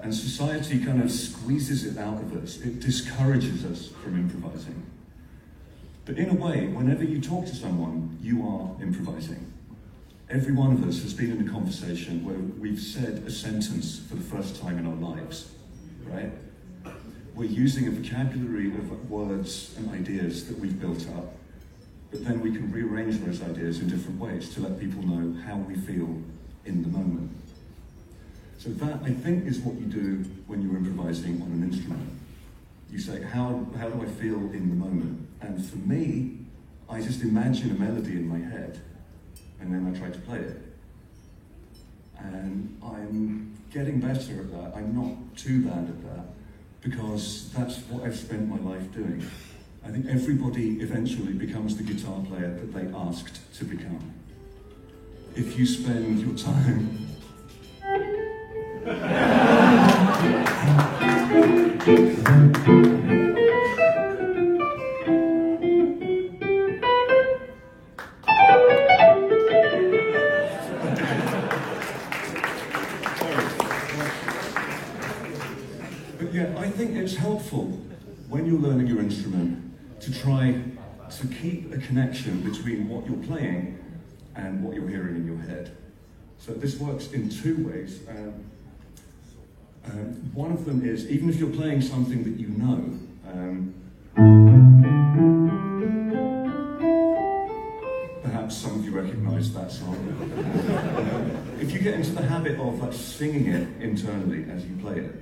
And society kind of squeezes it out of us. It discourages us from improvising. But in a way, whenever you talk to someone, you are improvising. Every one of us has been in a conversation where we've said a sentence for the first time in our lives, right? We're using a vocabulary of words and ideas that we've built up, but then we can rearrange those ideas in different ways to let people know how we feel in the moment. So that, I think, is what you do when you're improvising on an instrument. You say, how do I feel in the moment? And for me, I just imagine a melody in my head, and then I try to play it. And I'm getting better at that. I'm not too bad at that, because that's what I've spent my life doing. I think everybody eventually becomes the guitar player that they asked to become. If you spend your time But yeah, I think it's helpful when you're learning your instrument to try to keep a connection between what you're playing and what you're hearing in your head. So this works in two ways. One of them is, even if you're playing something that you know, perhaps some of you recognise that song. If you get into the habit of singing it internally as you play it,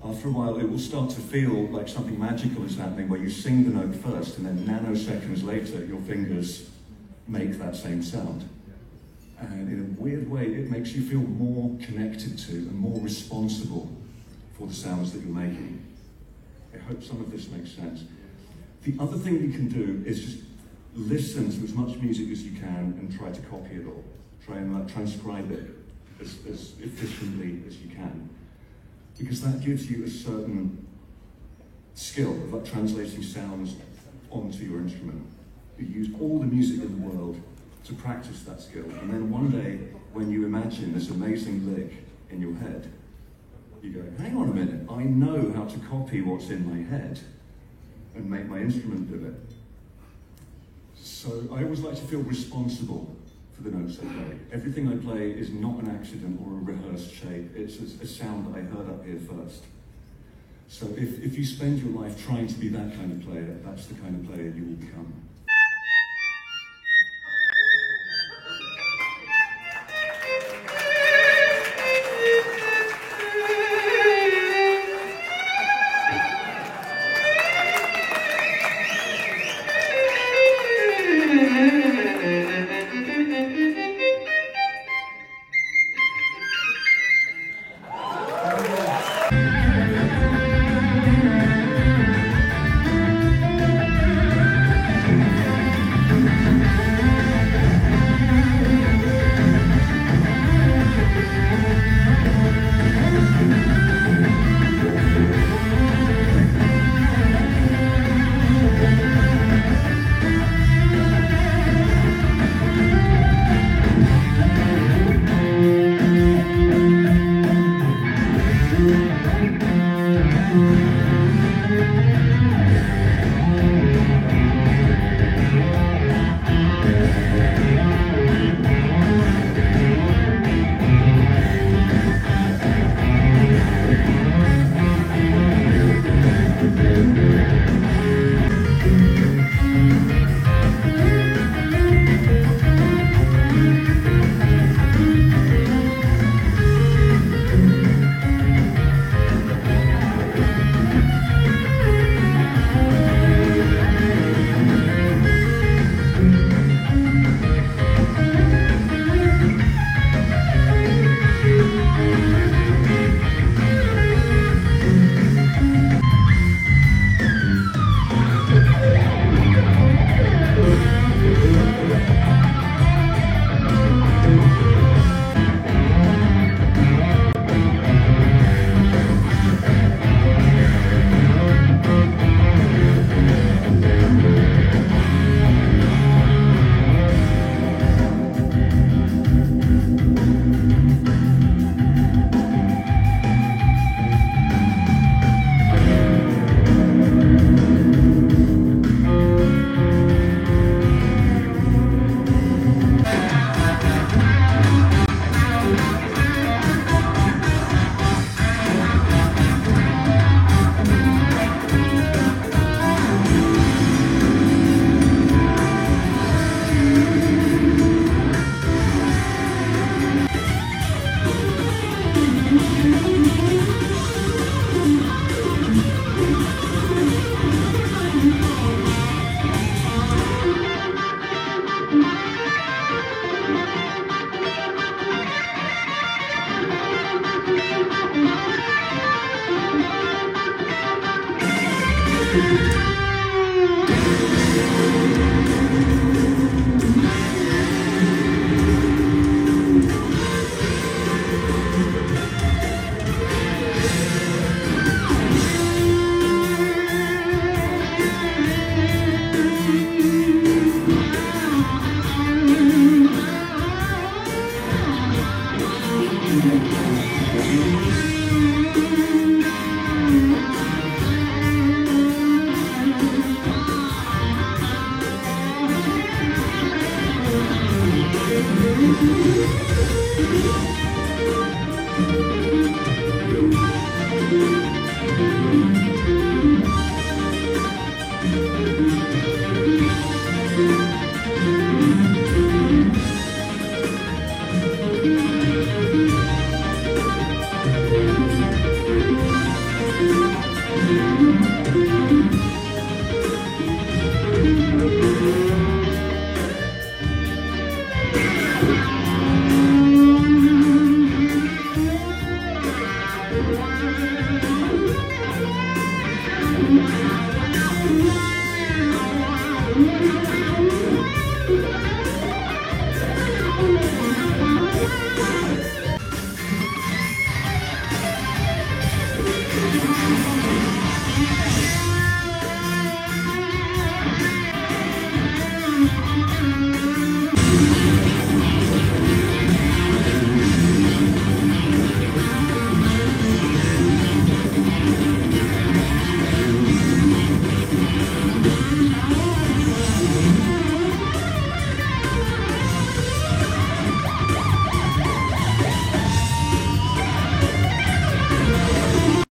after a while it will start to feel like something magical is happening, where you sing the note first and then nanoseconds later your fingers make that same sound. And in a weird way, it makes you feel more connected to and more responsible for the sounds that you're making. I hope some of this makes sense. The other thing you can do is just listen to as much music as you can and try to copy it all. Try and transcribe it as efficiently as you can. Because that gives you a certain skill of translating sounds onto your instrument. You use all the music in the world to practice that skill. And then one day, when you imagine this amazing lick in your head, you go, hang on a minute, I know how to copy what's in my head and make my instrument do it. So I always like to feel responsible for the notes I play. Everything I play is not an accident or a rehearsed shape. It's a sound that I heard up here first. So if you spend your life trying to be that kind of player, that's the kind of player you will become.